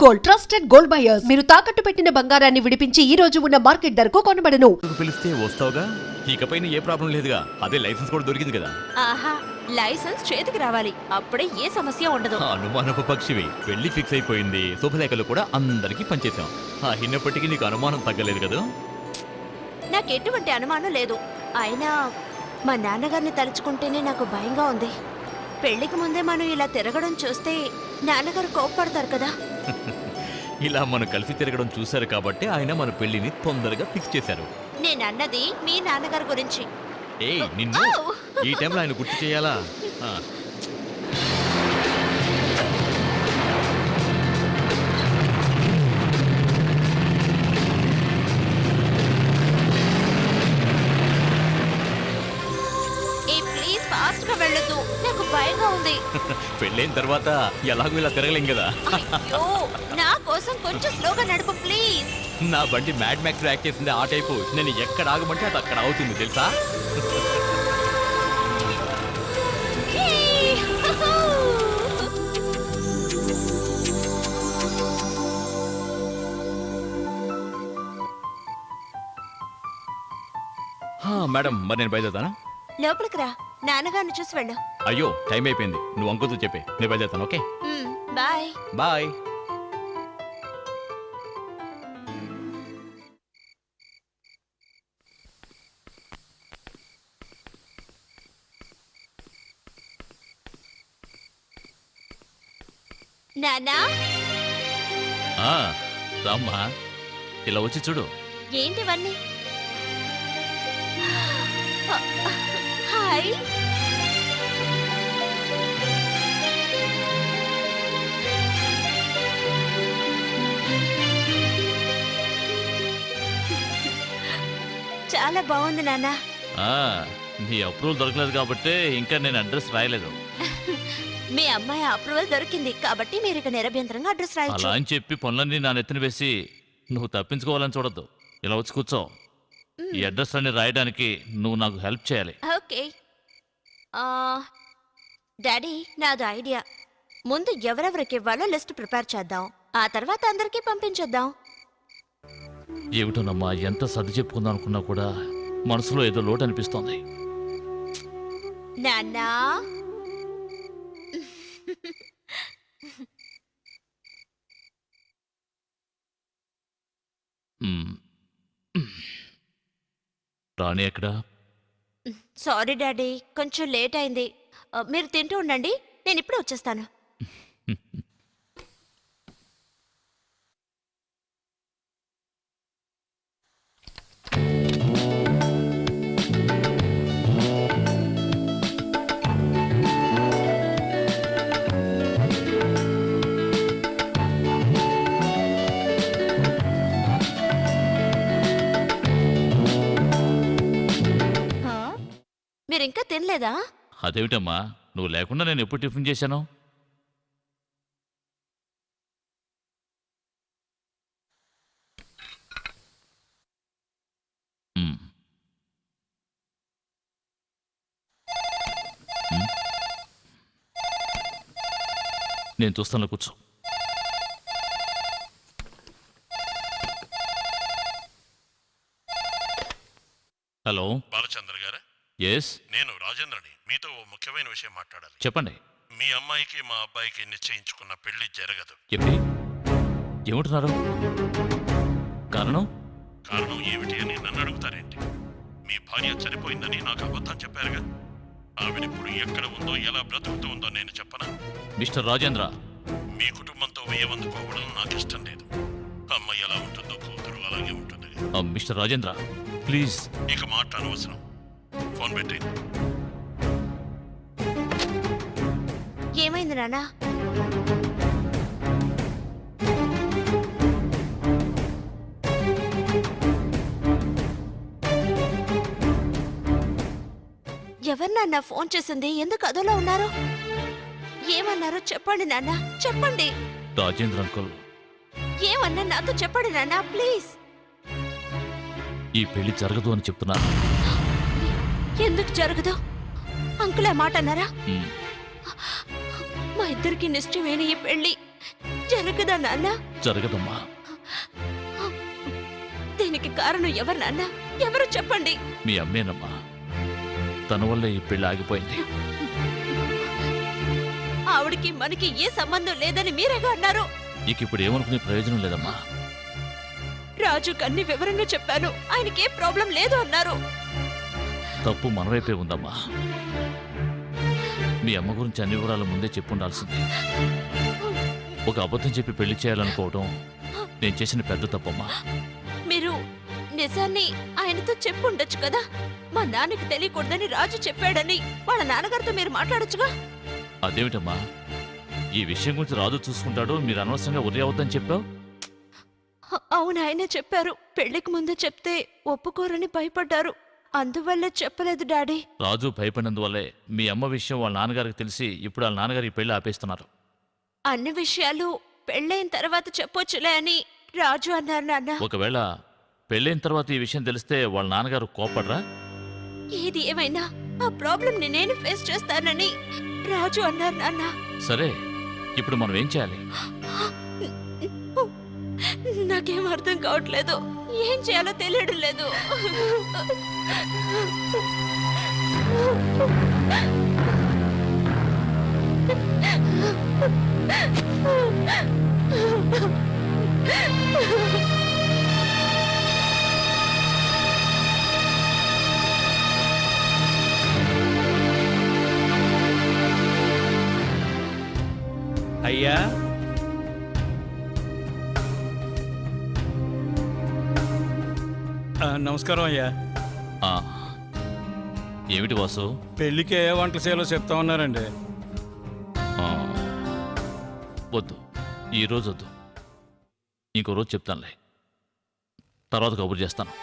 Gold, trusted gold buyers. మీరు తాకట్టు పెట్టిన బంగారాన్ని విడిపించి ఈ రోజు ఉన్న మార్కెట్ ధరకు కొనబడను. పిలిస్తే వస్తావుగా, ఇకపైన ఏ ప్రాబ్లం లేదుగా. అదే లైసెన్స్ కూడా దొరికింది కదా. ఆహా, లైసెన్స్ చేతికి రావాలి, అప్పుడే ఏ సమస్య ఉండదు. అనుమానపు పక్షివి, పెళ్లి ఫిక్స్ అయిపోయింది. శుభలేఖలు కూడా అందరికీ పనిచేసాం. అయినప్పటికీ నీకు అనుమానం తగ్గలేదు కదా. నాకు ఎటువంటి అనుమానం లేదు. అయినా మా నాన్నగారిని తలుచుకుంటేనే నాకు భయంగా ఉంది. పెళ్లికి ముందే మనం ఇలా తిరగడం చూస్తే నాన్నగారు కోప్పడతారు కదా. ఇలా మనం కలిసి తిరగడం చూశారు కాబట్టి ఆయన మన పెళ్లిని తొందరగా ఫిక్స్ చేశారు. నేనన్నది మీ నాన్నగారి గురించి. ఏయ్ నిన్ను ఈ టైంలో ఆయన గుర్తు చేయాలా? ప్లీజ్ ఫాస్ట్ గా వెళ్ళొద్దు, నాకు భయంగా ఉంది. పెళ్ళైన తర్వాత ఎలాగో ఇలా తిరగలేం కదా. అయ్యో, నా కోసం కొంచెం స్లోగా నడుపు ప్లీజ్. నా బండి మ్యాడ్ మ్యాక్స్ యాక్ట్ చేసింది ఆ టైపు. నేను ఎక్కడ ఆగమంటే అది అక్కడ అవుతుంది తెలుసా. మేడం, మరి నేను బయలుదేరుతానా? లోపలికి రా, నాన్నగారిని చూసి వెళ్ళు. అయ్యో, టైం అయిపోయింది. నువ్వు అంకుల్తో చెప్పే, నేను బయలుదేరుతాను. Okay bye bye. నాన్నా, రామ్మా, ఇలా వచ్చి చూడు. ఏంటివన్నీ? హాయ్. చాలా బాగుంది నాన్న. నీ అప్రూవల్ దొరకలేదు కాబట్టి ఇంకా నేను అడ్రస్ రాయలేదు. మీ అమ్మాయి అప్రూవల్ దొరికింది కాబట్టి మీరు ఇక నిరభ్యంతరంగా అడ్రస్ రాయొచ్చు. అలా అని చెప్పి పనులన్నీ నా నెత్తిన వేసి నువ్వు తప్పించుకోవాలని చూడద్దు. ఇలా వచ్చి కూర్చో. ఈ అడ్రస్ అన్ని రాయడానికి నువ్వు నాకు హెల్ప్ చేయాలి. ఓకే డాడీ, నాది ఐడియా. ముందు ఎవరెవరికి ఇవ్వాలో లిస్ట్ ప్రిపేర్ చేద్దాం, ఆ తర్వాత అందరికీ పంపించేద్దాం. ఏమిటోనమ్మా, ఎంత సర్ది చెప్పుకుందాం అనుకున్నా కూడా మనసులో ఏదో లోటు అనిపిస్తోంది. నాన్నా, రాణి ఎక్కడా? సారీ డాడీ, కొంచెం లేట్ అయింది. మీరు తింటూ ఉండండి, నేను ఇప్పుడే వచ్చేస్తాను. మీరు ఇంకా తినలేదా? అదేమిటమ్మా, నువ్వు లేకుండా నేను ఎప్పుడు టిఫిన్ చేశాను? నేను చూస్తాను, కూర్చో. హలో బాలచంద్ర గారా? ఎస్, నేను రాజేంద్రని. మీతో ఓ ముఖ్యమైన విషయం మాట్లాడాలి. చెప్పండి. మీ అమ్మాయికి మా అబ్బాయికి నిశ్చయించుకున్న పెళ్లి జరగదు. ఏమంటున్నారు? కారణం? కారణం ఏమిటి అని నన్ను అడుగుతారేంటి? మీ భార్య చనిపోయిందని నాకు అబద్ధం చెప్పారుగా. ఆవిడిప్పుడు ఎక్కడ ఉందో, ఎలా బ్రతుకుతూ ఉందో నేను చెప్పనా? మిస్టర్ రాజేంద్ర, మీ కుటుంబంతో వ్యయవందుకోవడం నాకు ఇష్టం లేదు. అమ్మాయి ఎలా ఉంటుందో కూతురు అలాగే ఉంటుంది. Mister Rajendra please. ఇక మాట అనవసరం, ఫోన్ పెట్టి. ఏమైంది నాన్న? ఎవరు నాన్న ఫోన్ చేసింది? ఎందుకు అదోలా ఉన్నారు? ఏమన్నారో చెప్పండి నాన్న, చెప్పండి. రాజేంద్ర అంకుల్. ఏమన్నా నాతో చెప్పండి నాన్న ప్లీజ్. ఈ పెళ్లి జరగదు అని చెప్తున్నారు. ఎందుకు జరగదు? అంకుల్ ఆ మాట అన్నారా? మా ఇద్దరికి నిశ్చయమైన ఈ పెళ్లి జరగదా నాన్న? జరగదమ్మా. దీనికి కారణం ఎవరు నాన్న? ఎవరు చెప్పండి. మీ అమ్మేనమ్మా. తన వల్ల ఈ పెళ్లి ఆగిపోయింది. ఆవిడికి మనకి ఏ సంబంధం లేదని మీరేగా అన్నారు. ఇక ఇప్పుడు ఏమనుకునే ప్రయోజనం లేదమ్మా. రాజుకి అన్ని వివరంగా చెప్పాను, ఆయనకి ఏ ప్రాబ్లం లేదు అన్నారు. తప్పు మన వైపే ఉందమ్మా. మీ అమ్మ గురించి అన్ని వివరాలు ముందే చెప్పుండాల్సింది. ఒక అబద్ధం చెప్పి పెళ్లి చేయాలనుకోవడం నేను చేసిన పెద్ద తప్పమ్మా. మీరు నిజాన్ని ఆయనతో చెప్పుండొచ్చు కదా. మా నాన్నకి తెలియకూడదని రాజు చెప్పాడని వాళ్ళ నాన్నగారితో మీరు మాట్లాడొచ్చుగా. అదేమిటమ్మా, ఈ విషయం గురించి రాజు చూసుకుంటాడు, మీరు అనవసరంగా ఉరి అవద్దని చెప్పావు. అవును, ఆయనే చెప్పారు. పెళ్లికి ముందే చెప్తే ఒప్పుకోరని భయపడ్డారు, అందువల్ల చెప్పలేదు డాడీ. రాజు భయపడినందువల్లే మీ అమ్మ విషయం వాళ్ళ నాన్నగారికి తెలిసి ఇప్పుడు వాళ్ళ నాన్నగారి పెళ్లి ఆపేస్తున్నారు. అన్ని విషయాలు పెళ్ళైన తర్వాత చెప్పొచ్చులే అని రాజు అన్నారు నాన్న. ఒకవేళ పెళ్ళైన తర్వాత ఈ విషయం తెలిస్తే వాళ్ళ నాన్నగారు కోపడరా? ఏది ఏమైనా ఆ ప్రాబ్లం నేను ఫేస్ చేస్తానని రాజు అన్నారు నాన్న. సరే, ఇప్పుడు మనం ఏం చేయాలి? నాకేం అర్థం కావట్లేదు, ఏం చేయాలో తెలియడం లేదు. అయ్యా, నమస్కారం అయ్యా. ఆ, ఏమిటి వాసు? పెళ్ళికి ఏ వంటలు చేయాలో చెప్తా ఉన్నారండి. ఆ, వద్దు, ఈరోజు వద్దు, ఇంకో రోజు చెప్తానులే, తర్వాత కబురు చేస్తాను.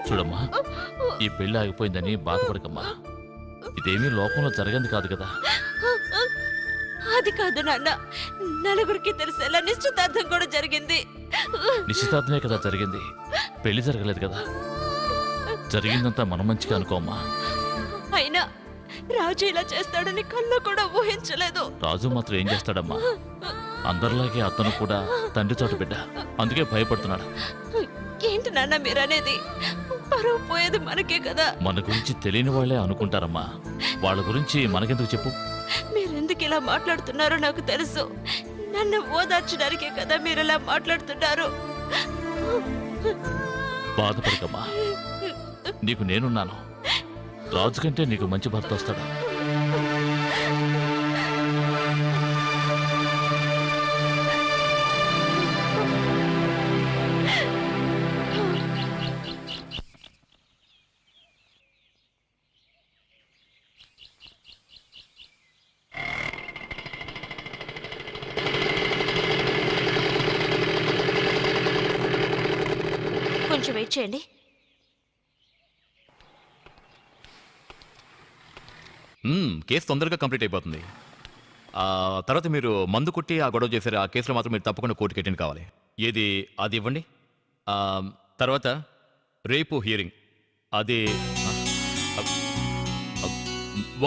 చూడమ్మా, ఈ పెళ్లి ఆగిపోయిందని బాధపడకమ్మా. ఇదేమీ లోకంలో జరగంది కాదు కదా. అది కాదు నాన్న, నలుగురికి తెలిసేలా నిశ్చితార్థం కూడా జరిగింది. నిశ్చితార్థమే కదా జరిగింది, పెళ్లి జరగలేదు కదా. జరిగిందంతా మన మంచిగా అనుకోమ్మా. అయినా రాజు ఇలా చేస్తాడని కళ్ళు కూడా ఊహించలేదు. రాజు మాత్రం ఏం చేస్తాడమ్మా, అందరిలాగే అతను కూడా తండ్రి చోటు బిడ్డ, అందుకే భయపడుతున్నాడు. ఏంటి నాన్న మీరనేది? పరువు పోయేది మనకే కదా. మన గురించి తెలియని వాళ్ళే అనుకుంటారమ్మా, వాళ్ళ గురించి మనకెందుకు చెప్పు. మీరెందుకు ఇలా మాట్లాడుతున్నారో నాకు తెలుసు. నన్ను ఓదార్చడానికే కదా మీరు ఇలా మాట్లాడుతున్నారు. బాధపడకమ్మా, నీకు నేనున్నాను. రాజు కంటే నీకు మంచి భర్త వస్తాడు. కొంచెం వెయిట్ చేయండి. కేసు తొందరగా కంప్లీట్ అయిపోతుంది. తర్వాత మీరు మందు కొట్టి ఆ గొడవ చేశారు, ఆ కేసులో మాత్రం మీరు తప్పకుండా కోర్టుకి అటెండ్ కావాలి. ఏది అది ఇవ్వండి. తర్వాత రేపు హియరింగ్. అది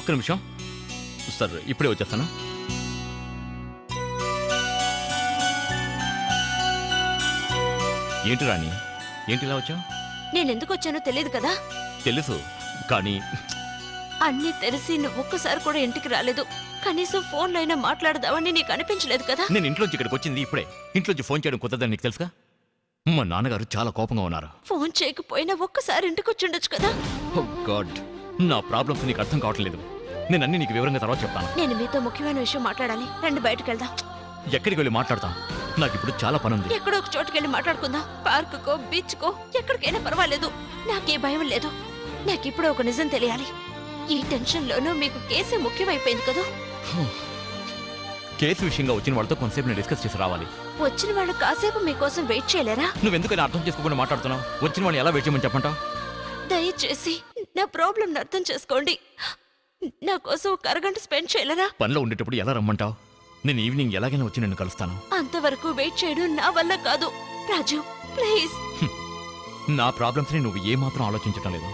ఒక్క నిమిషం సార్, ఇప్పుడే వచ్చేస్తాను. ఏంటి రాణి, ఏంటి ఇలా వచ్చావు? నేను ఎందుకు వచ్చానో తెలియదు కదా. తెలుసు, కానీ అన్నీ తెలిసి నువ్వు ఒక్కసారి కూడా ఇంటికి రాలేదు. కనీసం ఫోన్లో అయినా మాట్లాడదామని నీకు అనిపించలేదు కదా. నేను ఇంట్లోంచి ఇక్కడికి వచ్చింది ఇప్పుడే. ఇంట్లోంచి ఫోన్ చేయడం కుదరదని నీకు తెలుసుగా. మా నాన్నగారు చాలా కోపంగా ఉన్నారు. ఫోన్ చేయకపోయినా ఒక్కసారి ఇంటికి వచ్చి ఉండొచ్చు కదా. ఓ గాడ్, నా ప్రాబ్లమ్స్ నీకు అర్థం కావట్లేదు. నేను అన్ని నీకు వివరంగా తర్వాత చెప్తాను. నేను మీతో ముఖ్యమైన విషయం మాట్లాడాలి. రండి బయటకు వెళ్దాం. ఎక్కడికి వెళ్ళి మాట్లాడతాం? నాకు ఇప్పుడు చాలా పని ఉంది. ఎక్కడో ఒక చోటుకి వెళ్ళి మాట్లాడుకుందాం. పార్కుకో, బీచ్కో, ఎక్కడికైనా పర్వాలేదు. నాకే భయం లేదు. నాకిప్పుడు ఒక నిజం తెలియాలి. ఈ టెన్షన్లోనూ మీకు కేసే ముఖ్యమైపోయింది కదా. కేసు విషయంగా వచ్చిన వాళ్ళతో కొంతసేపు నేను డిస్కస్ చేసి రావాలి. వచ్చిన వాళ్ళు కాసేపు మీకోసం వెయిట్ చేయలేరా? నువ్వెందుకని అర్థం చేసుకోకుండా మాట్లాడుతున్నావు? వచ్చిన వాళ్ళని ఎలా వెయిట్ చేయమని చెప్పంటావు? దయచేసి నా ప్రాబ్లం అర్థం చేసుకోండి. నా కోసం ఒక అరగంట స్పెండ్ చేయలేరా? పనిలో ఉండేటప్పుడు ఎలా రమ్మంటావు? నేను ఈవినింగ్ ఎలాగైనా వచ్చి నిన్ను కలుస్తాను. అంతవరకు వెయిట్ చేయడం నా వల్ల కాదు. రాజు ప్లీజ్. నా ప్రాబ్లమ్స్ని నువ్వు ఏమాత్రం ఆలోచించటం లేదు.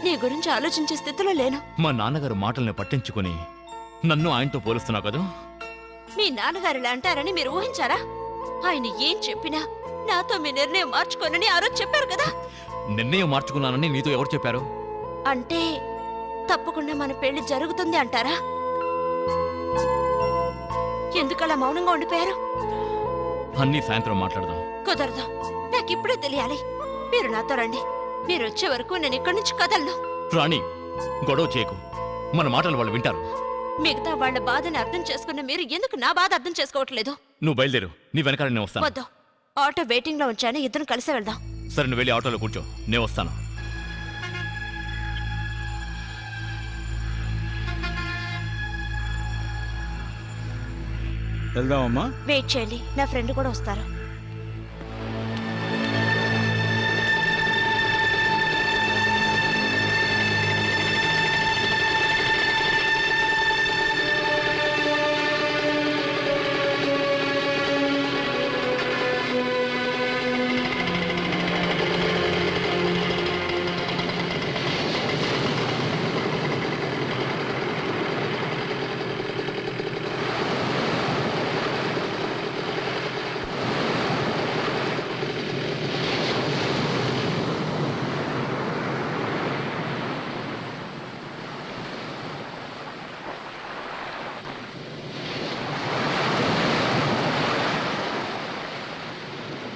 నీ గురించి ఆలోచించే స్థితిలో లేను. మా నాన్నగారు మాటల్ని పట్టించుకొని నన్ను ఆయనతో పోలుస్తున్నావు కదా? మీ నాన్నగారు ఇలా అంటారని మీరు ఊహించారా? ఆయన ఏం చెప్పినా నాతో మీ నిర్ణయం మార్చుకోనని ఆ రోజు చెప్పారు కదా. నిర్ణయం మార్చుకున్నానని నీతో ఎవరు చెప్పారు? అంటే తప్పకుండా మన పెళ్లి జరుగుతుంది అంటారా? ఎందుకలా మౌనంగా ఉండిపోయారు? అన్నీ సాయంత్రం మాట్లాడదాం. కుదరదు. నాకిప్పుడే తెలియాలి. మీరు నాతో రండి. మీరు వచ్చే వరకు నేను ఇక్కడి నుంచి కదలను. రాణి, గొడవ చేయకు. మన మాటలు వాళ్ళు వింటారు. మిగతా వాళ్ళ బాధని అర్థం చేసుకున్న మీరు ఎందుకు నా బాధ అర్థం చేసుకోవట్లేదు? నువ్వు బయలుదేరు. నీ వెనకాల నేను వస్తాను. వద్దు. ఆటో వెయిటింగ్ లో ఉంచాను. ఇద్దరం కలిసి వెళ్దాం. సరే, నువ్వు వెళ్ళి ఆటోలో కూర్చో, నేను వస్తాను. వెళ్దామమ్మా. వెయిట్ చేయండి. నా ఫ్రెండ్ కూడా వస్తారు.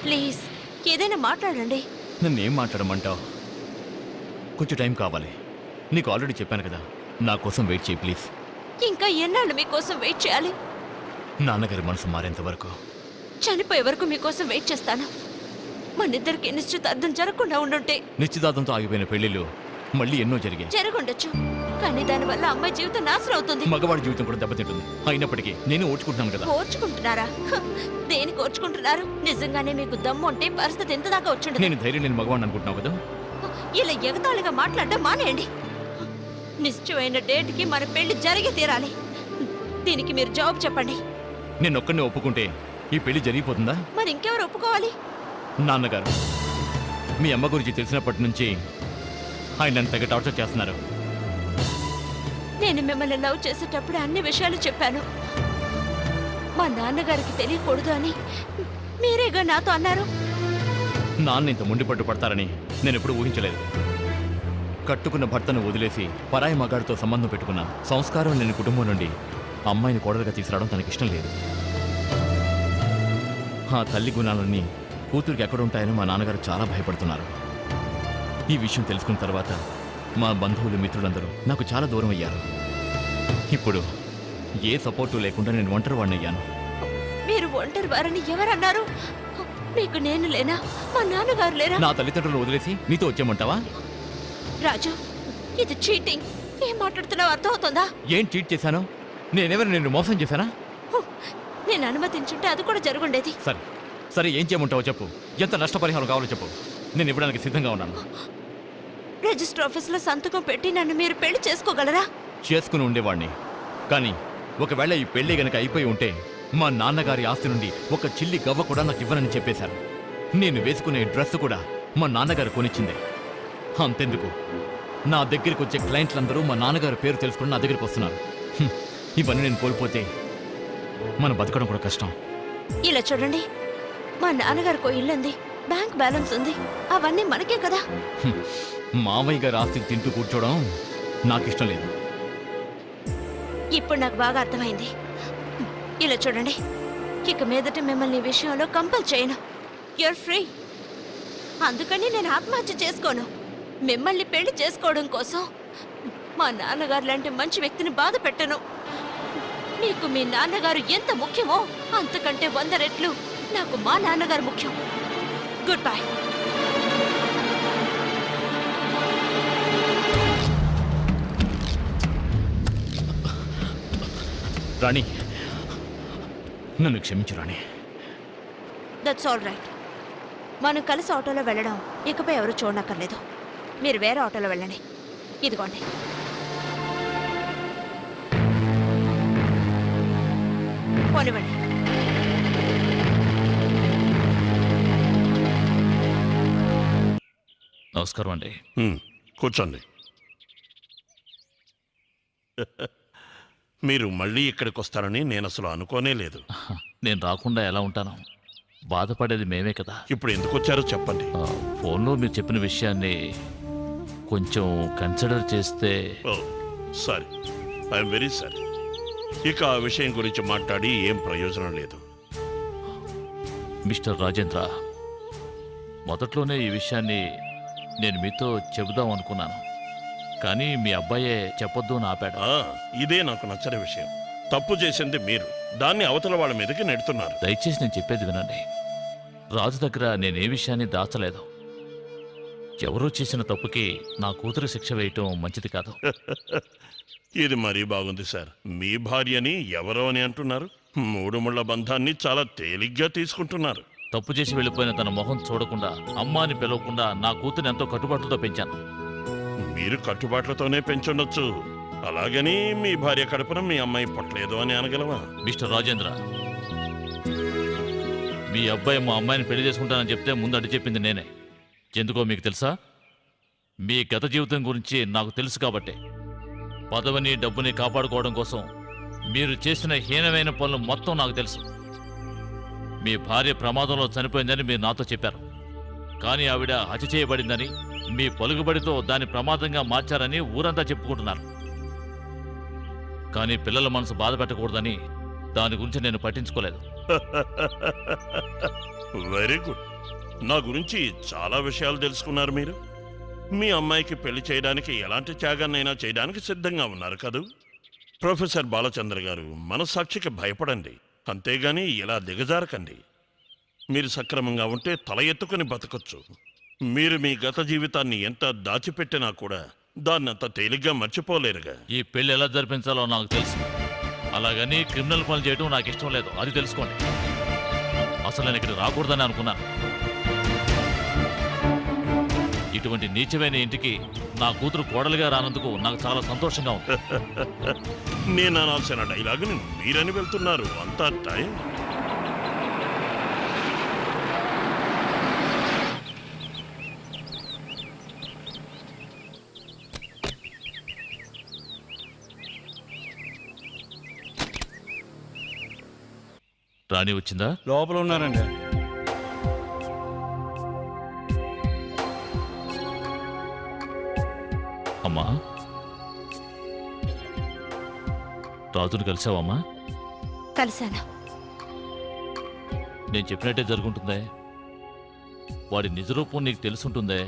ప్లీజ్ ఏదైనా మాట్లాడండి. నన్ను ఏం మాట్లాడమంటావు? కొంచెం టైం కావాలి. నీకు ఆల్రెడీ చెప్పాను కదా, నా కోసం వెయిట్ చేయి ప్లీజ్. ఇంకా ఎన్నాళ్ళు మీకోసం వెయిట్ చేయాలి? నాన్నగారి మనసు మారేంత వరకు. చనిపోయే వరకు మీకోసం వెయిట్ చేస్తాను. మనిద్దరికి నిశ్చితార్థం జరగకుండా ఉండుంటే. నిశ్చితార్థంతో ఆగిపోయిన పెళ్లిళ్ళు మళ్ళీ ఎన్నో జరిగాయి. జరగుండొచ్చు, కానీ దానివల్ల అమ్మాయి జీవితం నాశనం అవుతుంది. మగవాడి జీవితం కూడా దెబ్బతింటుంది. అయినప్పటికీ నేను ఓర్చుకుంటున్నాను కదా. ఓర్చుకుంటున్నారా? దేనికి ఓర్చుకుంటున్నారు? నిజంగానే మీకు దమ్ము ఉంటే పరిస్థితి ఎంత దాకా వచ్చుండదు. నేను ధైర్యం నేను మగవాడిని అనుకుంటున్నావు కదా. ఇలా ఎగతాళిగా మాట్లాడడం మానేయండి. నిశ్చయమైన డేట్కి మన పెళ్లి జరిగి తీరాలి. దీనికి మీరు జవాబు చెప్పండి. నేను ఒక్కడిని ఒప్పుకుంటే ఈ పెళ్లి జరిగిపోతుందా? మరి ఇంకెవరు ఒప్పుకోవాలి? నాన్నగారు, మీ అమ్మ గురించి తెలిసినప్పటి నుంచి ఆయన నన్ను తెగ టార్చర్ చేస్తున్నారు. నేను మిమ్మల్ని లవ్ చేసేటప్పుడు అన్ని విషయాలు చెప్పాను. మా నాన్నగారికి తెలియకూడదు అని మీరేగా నాతో అన్నారు. నాన్న ఇంత మొండిపట్టు పడతారని నేను ఎప్పుడూ ఊహించలేదు. కట్టుకున్న భర్తను వదిలేసి పరాయి మగాడితో సంబంధం పెట్టుకున్న సంస్కారం లేని కుటుంబం నుండి అమ్మాయిని కోడలుగా తీసుకురావడం తనకిష్టం లేదు. ఆ తల్లి గుణాలన్నీ కూతురికి ఎక్కడుంటాయని మా నాన్నగారు చాలా భయపడుతున్నారు. ఈ విషయం తెలుసుకున్న తర్వాత మా బంధువులు మిత్రులందరూ నాకు చాలా దూరం అయ్యారు. ఇప్పుడు ఏ సపోర్టు లేకుండా నేను ఒంటరి వాడినయ్యాను. మీరు ఒంటరి వారని ఎవరన్నారు? మీకు నేను లేనా? మా నాన్నగారు లేరా? నా తల్లిదండ్రులు వదిలేసి నీతో వచ్చేయమంటావా? రాజు, ఇది చీటింగ్. ఏం మాట్లాడుతున్నావు అర్థమవుతుందా? ఏం చీట్ చేశాను? నేనెవరు నిన్ను మోసం చేశానా? నేను అనుమతించుంటే అది కూడా జరుగుండేది. సరే సరే, ఏం చేయమంటావో చెప్పు. ఎంత నష్టపరిహారం కావాలో చెప్పు. నేను ఇవ్వడానికి సిద్ధంగా ఉన్నాను. రిజిస్టర్ ఆఫీసులో సంతకం పెట్టి నన్ను మీరు పెళ్లి చేసుకోగలరా? చేసుకుని ఉండేవాడిని. కానీ ఒకవేళ ఈ పెళ్లి గనక అయిపోయి ఉంటే మా నాన్నగారి ఆస్తి నుండి ఒక చిల్లి గవ్వ కూడా నాకు ఇవ్వనని చెప్పేశారు. నేను వేసుకునే డ్రెస్ కూడా మా నాన్నగారు కొనిచ్చిందే. అంతెందుకు, నా దగ్గరికి వచ్చే క్లయింట్లందరూ మా నాన్నగారి పేరు తెలుసుకుని నా దగ్గరికి వస్తున్నారు. ఇవన్నీ నేను కోల్పోతే మనం బతకడం కూడా కష్టం. ఇలా చూడండి, మా నాన్నగారికి ఇల్లు ఉంది, బ్యాంక్ బ్యాలెన్స్ ఉంది. అవన్నీ మనకే కదా. మామయ్య గారి ఆస్తి తింటూ కూర్చోవడం నాకు ఇష్టం లేదు. ఇప్పుడు నాకు బాగా అర్థమైంది. ఇలా చూడండి, ఇక మీదట మిమ్మల్ని ఈ విషయంలో కంపల్ చేయను. You're free. అందుకని నేను ఆత్మహత్య చేసుకోను. మిమ్మల్ని పెళ్లి చేసుకోవడం కోసం మా నాన్నగారు లాంటి మంచి వ్యక్తిని బాధ పెట్టను. మీకు మీ నాన్నగారు ఎంత ముఖ్యమో అంతకంటే 100 రెట్లు నాకు మా నాన్నగారు ముఖ్యం. Good bye. రాణి, నన్ను క్షమించు రాణి. That's all right. మనం కలిసి ఆటోలో వెళ్ళడం ఇకపై ఎవరు చూడనక్కర్లేదు. మీరు వేరే ఆటోలో వెళ్ళండి. ఇదిగోండి. పోనివ్వండి. నమస్కారం అండి. కూర్చోండి. మీరు మళ్ళీ ఇక్కడికి వస్తారని నేను అసలు అనుకోనే లేదు. నేను రాకుండా ఎలా ఉంటాను? బాధపడేది మేమే కదా. ఇప్పుడు ఎందుకు వచ్చారో చెప్పండి. ఫోన్లో మీరు చెప్పిన విషయాన్ని కొంచెం కన్సిడర్ చేస్తే. ఓ సారీ, ఐఎమ్ వెరీ సారీ. ఇక ఆ విషయం గురించి మాట్లాడి ఏం ప్రయోజనం లేదు. మిస్టర్ రాజేంద్ర, మొదట్లోనే ఈ విషయాన్ని నేను మీతో చెబుదాం అనుకున్నాను, కానీ మీ అబ్బాయే చెప్పొద్దు అని ఆపాడు. ఇదే నాకు నచ్చని విషయం. తప్పు చేసింది మీరు, దాన్ని అవతల వాళ్ళ మీదకి నెడుతున్నారు. దయచేసి నేను చెప్పేది వినండి. రాజు దగ్గర నేనే విషయాన్ని దాచలేదు. ఎవరో చేసిన తప్పుకి నా కూతురు శిక్ష వేయటం మంచిది కాదు. ఇది మరీ బాగుంది సార్. మీ భార్యని ఎవరో అని అంటున్నారు. 3 ముళ్ళ బంధాన్ని చాలా తేలిగ్గా తీసుకుంటున్నారు. తప్పు చేసి వెళ్ళిపోయిన తన మొహం చూడకుండా, అమ్మాని పిలవకుండా నా కూతురు ఎంతో కట్టుబాటుతో పెంచాను. మీరు కట్టుబాట్లతోనే పెంచుండొచ్చు, అలాగని మీ భార్య కడుపున మీ అమ్మాయి పుట్టలేదు అని అనగలవా? మిస్టర్ రాజేంద్ర, మీ అబ్బాయి మా అమ్మాయిని పెళ్లి చేసుకుంటానని చెప్తే ముందు అడ్డు చెప్పింది నేనే. ఎందుకో మీకు తెలుసా? మీ గత జీవితం గురించి నాకు తెలుసు కాబట్టి. పదవిని డబ్బుని కాపాడుకోవడం కోసం మీరు చేసిన హీనమైన పనులు మొత్తం నాకు తెలుసు. మీ భార్య ప్రమాదంలో చనిపోయిందని మీరు నాతో చెప్పారు, కానీ ఆవిడ హత్య చేయబడిందని మీ పలుకుబడితో దాన్ని ప్రమాదంగా మార్చారని ఊరంతా చెప్పుకుంటున్నారు. కానీ పిల్లల మనసు బాధ పెట్టకూడదని దాని గురించి నేను పట్టించుకోలేదు. Very good. నా గురించి చాలా విషయాలు తెలుసుకున్నారు మీరు. మీ అమ్మాయికి పెళ్లి చేయడానికి ఎలాంటి త్యాగాన్నైనా చేయడానికి సిద్ధంగా ఉన్నారు కదూ? ప్రొఫెసర్ బాలచంద్ర గారు, మనస్సాక్షికి భయపడండి, అంతేగాని ఇలా దిగజారకండి. మీరు సక్రమంగా ఉంటే తల ఎత్తుకుని బతకొచ్చు. మీరు మీ గత జీవితాన్ని ఎంత దాచిపెట్టినా కూడా దాన్నంత తేలిగ్గా మర్చిపోలేరుగా. ఈ పెళ్లి ఎలా జరిపించాలో నాకు తెలుసు, అలాగని క్రిమినల్ పనులు చేయడం నాకు ఇష్టం లేదు, అది తెలుసుకోండి. అసలు నేను ఇక్కడ రాకూడదని అనుకున్నాను. ఇటువంటి నీచమైన ఇంటికి నా కూతురు కోడలుగా రానందుకు నాకు చాలా సంతోషంగా ఉంది. నేను అనాల్సిన డైలాగుని మీరని వెళ్తున్నారు. అంతా టైం. రాణి వచ్చిందా? లోపల ఉన్నారండి. అమ్మా, రాజును కలిసావమ్మా? కలిశాను. నేను చెప్పినట్టే జరుగుంటుందే. వాడి నిజరూపం నీకు తెలుసుంటుందే.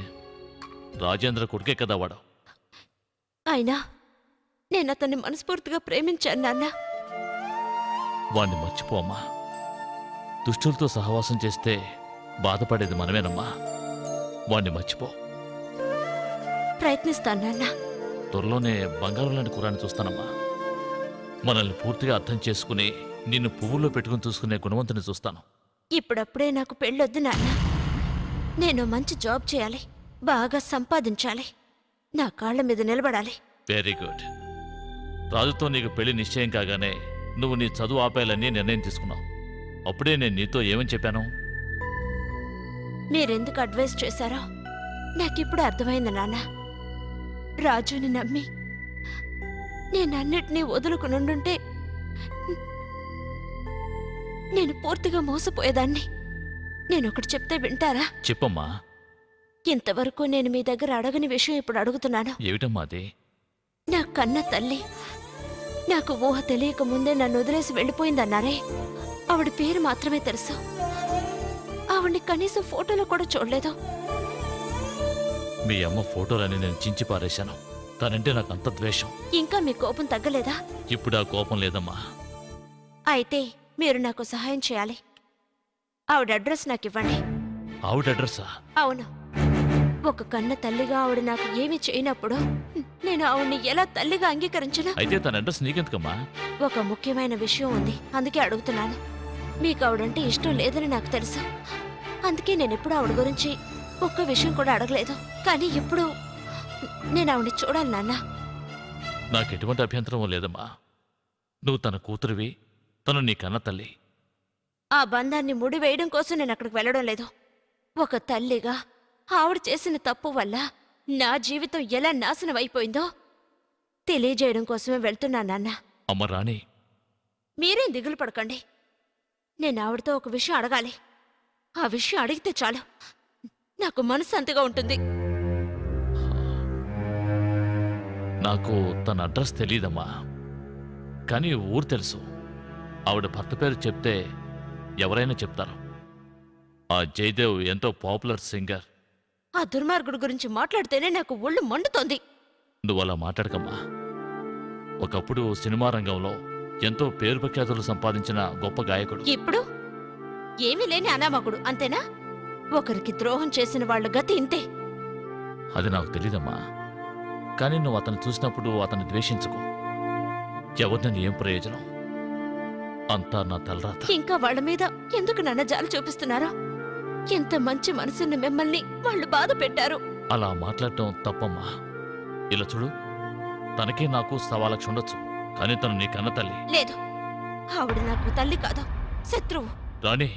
రాజేంద్ర కొడుకే కదా వాడు. అయినా నేను అతన్ని మనస్ఫూర్తిగా ప్రేమించాను నాన్న. వాణ్ణి మర్చిపో అమ్మా. దుష్టులతో సహవాసం చేస్తే బాధపడేది మనమేనమ్మా. వాణ్ణి మర్చిపో. ప్రయత్నిస్తాను నాన్న. త్వరలోనే బంగారం లాంటి కుర్రాన్ని చూస్తానమ్మా. మనల్ని పూర్తిగా అర్థం చేసుకుని నిన్ను పువ్వుల్లో పెట్టుకుని చూసుకునే గుణవంతుని చూస్తాను. ఇప్పుడప్పుడే నాకు పెళ్ళొద్దు నాన్న. నేను మంచి జాబ్ చేయాలి, బాగా సంపాదించాలి, నా కాళ్ళ మీద నిలబడాలి. Very good. రాజుతో నీకు పెళ్లి నిశ్చయం కాగానే నువ్వు నీ చదువు ఆపేయాలని నిర్ణయం తీసుకున్నావు. అప్పుడే నేను నీతో ఏమని చెప్పాను? మీరెందుకు అడ్వైస్ చేశారో నాకిప్పుడు అర్థమైంది నాన్న. రాజుని నమ్మి నేనన్నిటినీ వదులుకునుండుంటే నేను పూర్తిగా మోసపోయేదాన్ని. నేనొకటి చెప్తే వింటారా? చెప్పమ్మా. ఇంతవరకు నేను మీ దగ్గర అడగని విషయం ఇప్పుడు అడుగుతున్నాను. ఏమిటమ్మా అది? నా కన్న తల్లి నాకు ఊహ తెలియక ముందే నన్ను వదిలేసి వెళ్ళిపోయిందన్నారే, ఆవిడ పేరు మాత్రమే తెలుసు. ఆవిడ్ని కనీసం ఫోటోలో కూడా చూడలేదు. మీ అమ్మ ఫోటోలని నేను చించి పారేశాను. తనంటే నాకు అంత ద్వేషం. ఇంకా మీ కోపం తగ్గలేదా? ఇప్పుడు ఆ కోపం లేదమ్మా. అయితే మీరు నాకు సహాయం చేయాలి. ఆవిడ అడ్రస్ నాకు ఇవ్వండి. ఆవిడ అడ్రస్సా? అవును. ఒక కన్న తల్లిగా ఆవిడ నాకు ఏమీ చేయనప్పుడు నేను ఆవిడ్ని ఎలా తల్లిగా అంగీకరించను? అయితే తన అడ్రస్ నీకెందుకమ్మా? ఒక ముఖ్యమైన విషయం ఉంది, అందుకే అడుగుతున్నాను. మీకు ఆవిడంటే ఇష్టం లేదని నాకు తెలుసు. అందుకే నేను ఎప్పుడు ఆవిడ గురించి ఒక్క విషయం కూడా అడగలేదు. కానీ ఇప్పుడు నేను ఆవిడని చూడాలి నాన్న. నాకు ఎటువంటి అభ్యంతరం లేదమ్మా. నువ్వు తన కూతురివి, తను నీ కన్న తల్లి. ఆ బంధాన్ని ముడివేయడం కోసం నేను అక్కడికి వెళ్ళడం లేదు. ఒక తల్లిగా ఆవిడ చేసిన తప్పు వల్ల నా జీవితం ఎలా నాశనం అయిపోయిందో తెలియజేయడం కోసమే వెళ్తున్నా నాన్న. అమ్మ రాణి, మీరేం దిగులు పడకండి. నేను ఆవిడతో ఒక విషయం అడగాలి. ఆ విషయం అడిగితే చాలు నాకు మనశ్శాంతిగా ఉంటుంది. నాకు తన అడ్రస్ తెలీదమ్మా, కానీ ఊరు తెలుసు. ఆవిడ భర్త పేరు చెప్తే ఎవరైనా చెప్తారు. ఆ జయదేవ్ ఎంతో పాపులర్ సింగర్. ఆ దుర్మార్గుడు గురించి మాట్లాడితేనే నాకు ఒళ్ళు మండుతోంది. నువ్వు అలా మాట్లాడకమ్మా. ఒకప్పుడు సినిమా రంగంలో ఎంతో పేరు ప్రఖ్యాతులు సంపాదించిన గొప్ప గాయకుడు. ఇప్పుడు ఏమీ లేని అనామకుడు, అంతేనా? ఒకరికి ద్రోహం చేసిన వాళ్ళ గతి ఇంతే. అది నాకు తెలీదమ్మా, కానీ నువ్వు అతను చూసినప్పుడు అతన్ని ద్వేషించుకో. ఎవరిని ఏం ప్రయోజనం? అంతా నా తలరాత. ఇంకా వాళ్ళ మీద ఎందుకు నన్న జాలి చూపిస్తున్నారో? ఎంత మంచి మనసున్న మిమ్మల్ని వాళ్ళు బాధ పెట్టారు. అలా మాట్లాడటం తప్పమ్మా. ఇలా చూడు, తనకి నాకు 1,000,000 ఉండొచ్చు, కానీ తను నీ కన్న తల్లి. లేదు, ఆవిడ నాకు తల్లి కాదు, శత్రువు. రాణి,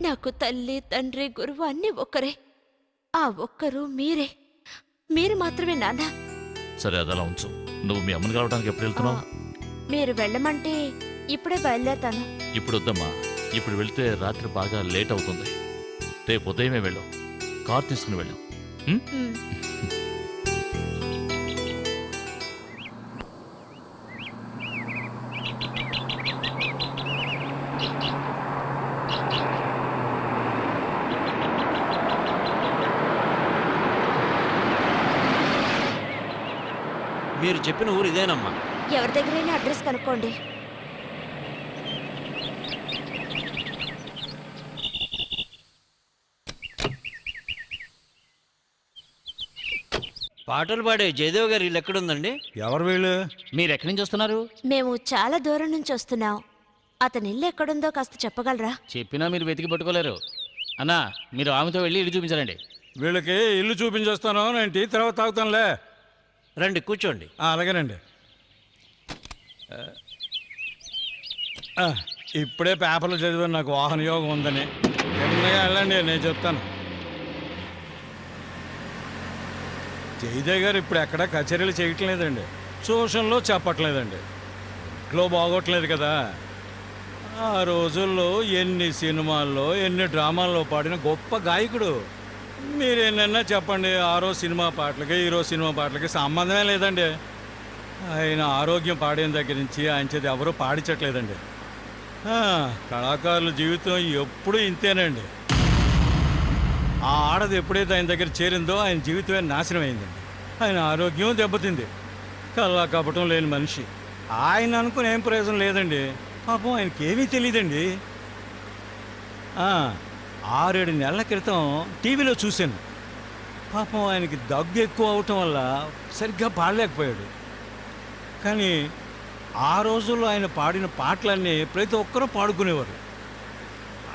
నాకు తల్లి, తండ్రి, గురువు అన్నీ ఒక్కరే. ఆ ఒక్కరు మీరే. మీరు మాత్రమే నాన్న. సరే అదలా ఉంచు. నువ్వు మీ అమ్మని కలవడానికి ఎప్పుడు వెళ్తున్నావు? మీరు వెళ్ళమంటే ఇప్పుడే బయలుదేరతాను. ఇప్పుడు వద్దమ్మా. ఇప్పుడు వెళ్తే రాత్రి బాగా లేట్ అవుతుంది. రేపు ఉదయమే వెళ్ళు. కార్ తీసుకుని వెళ్ళు. ఉమ్. మీరు చెప్పిన ఊరు ఇదేనమ్మా. ఎవరి దగ్గరైనా అడ్రస్ కనుక్కోండి. పాటలు పాడే జయదేవ్ గారి ఇల్లు ఎక్కడుందండి? ఎవరు వీళ్ళు? మీరు ఎక్కడి నుంచి వస్తున్నారు? మేము చాలా దూరం నుంచి వస్తున్నాం. అతని ఇల్లు ఎక్కడుందో కాస్త చెప్పగలరా? చెప్పినా మీరు వెతికి పట్టుకోలేరు. అన్నా, మీరు ఆమెతో వెళ్ళి ఇల్లు చూపించరండి. వీళ్ళకి ఇల్లు చూపించేస్తాను, నేను టీ తర్వాత తాగుతానులే. రండి కూర్చోండి. అలాగేనండి. ఇప్పుడే పేపర్లు చదివాను నాకు వాహన యోగం ఉందని. చిన్నగా వెళ్ళండి, నేను చెప్తాను. జయదేవ్ గారు ఇప్పుడు ఎక్కడ కచేరీలు చేయటం లేదండి, సోషల్లో చెప్పట్లేదండి. ఇంట్లో బాగోట్లేదు కదా. ఆ రోజుల్లో ఎన్ని సినిమాల్లో ఎన్ని డ్రామాల్లో పాడిన గొప్ప గాయకుడు. మీరేనన్నా చెప్పండి, ఆ రోజు సినిమా పాటలకి ఈరోజు సినిమా పాటలకి సంబంధమే లేదండి. ఆయన ఆరోగ్యం పాడిన దగ్గర నుంచి ఆయన చేతి ఎవరూ పాడించట్లేదండి. కళాకారుల జీవితం ఎప్పుడూ ఇంతేనండి. ఆ ఆడది ఎప్పుడైతే ఆయన దగ్గర చేరిందో ఆయన జీవితమే నాశనం అయిందండి. ఆయన ఆరోగ్యం దెబ్బతింది. కల్లా కపటం లేని మనిషి. ఆయన అనుకుని ఏం ప్రయోజనం లేదండి. పాపం ఆయనకి ఏమీ తెలియదండి. 6-7 నెలల క్రితం టీవీలో చూశాను. పాపం ఆయనకి దగ్గు ఎక్కువ అవటం వల్ల సరిగ్గా పాడలేకపోయాడు. కానీ ఆ రోజుల్లో ఆయన పాడిన పాటలన్నీ ప్రతి ఒక్కరూ పాడుకునేవారు.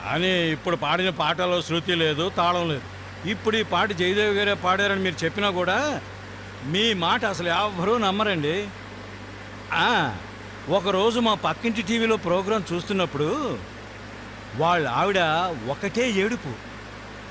కానీ ఇప్పుడు పాడిన పాటలో శృతి లేదు, తాళం లేదు. ఇప్పుడు ఈ పాట జయదేవ్ గారే పాడారని మీరు చెప్పినా కూడా మీ మాట అసలు ఎవ్వరూ నమ్మరండి. ఒకరోజు మా పక్కింటి టీవీలో ప్రోగ్రాం చూస్తున్నప్పుడు వాళ్ళ ఆవిడ ఒకటే ఏడుపు.